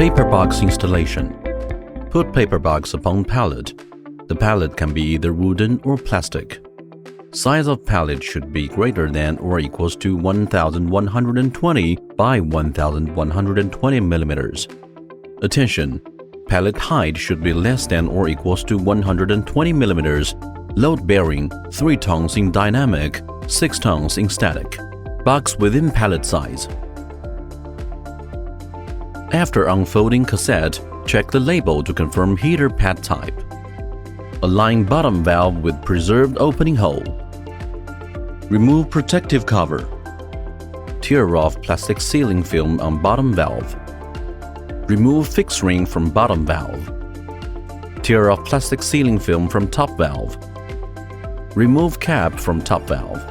Paper box installation. Put paper box upon pallet. The pallet can be either wooden or plastic. Size of pallet should be greater than or equals to 1120 by 1120 millimeters. Attention! Pallet height should be less than or equals to 120 millimeters. Load bearing 3 tons in dynamic, 6 tons in static. Box within pallet size. After unfolding cassette, check the label to confirm heater pad type. Align bottom valve with preserved opening hole. Remove protective cover. Tear off plastic sealing film on bottom valve. Remove fixed ring from bottom valve. Tear off plastic sealing film from top valve. Remove cap from top valve.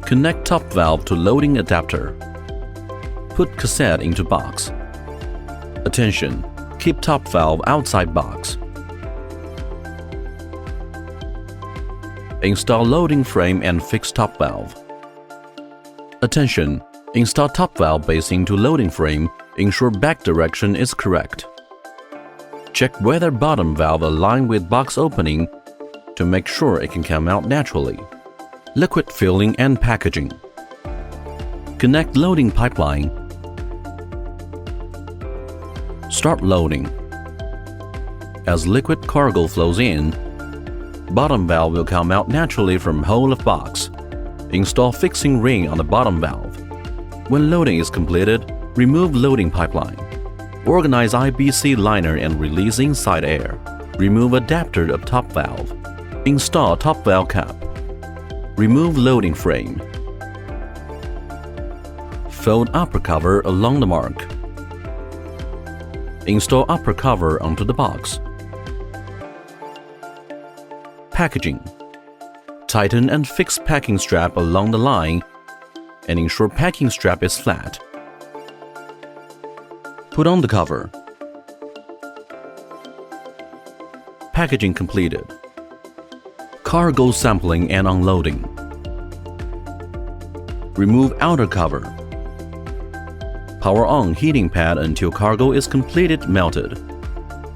Connect top valve to loading adapter. Put cassette into box. Attention! Keep top valve outside box. Install loading frame and fix top valve. Attention! Install top valve basing to loading frame. Ensure back direction is correct. Check whether bottom valve align with box opening to make sure it can come out naturally. Liquid filling and packaging. Connect loading pipeline. Start loading. As liquid cargo flows in, bottom valve will come out naturally from hole of box. Install fixing ring on the bottom valve. When loading is completed, remove loading pipeline. Organize IBC liner and release inside air. Remove adapter of top valve. Install top valve cap. Remove loading frame. Fold upper cover along the mark. Install upper cover onto the box. Packaging. Tighten and fix packing strap along the line and ensure packing strap is flat. Put on the cover. Packaging completed. Cargo sampling and unloading. Remove outer cover. Power on heating pad until cargo is completed melted.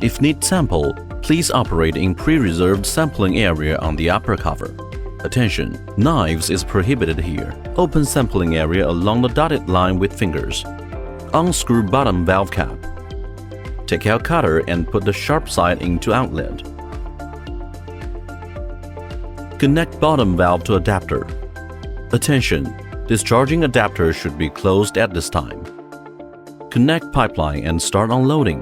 If need sample, please operate in pre-reserved sampling area on the upper cover. Attention! Knives is prohibited here. Open sampling area along the dotted line with fingers. Unscrew bottom valve cap. Take out cutter and put the sharp side into outlet. Connect bottom valve to adapter. Attention! Discharging adapter should be closed at this time. Connect pipeline and start unloading.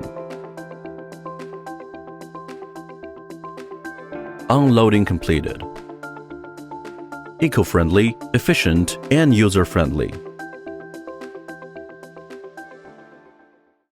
Unloading completed. Eco-friendly, efficient, and user-friendly.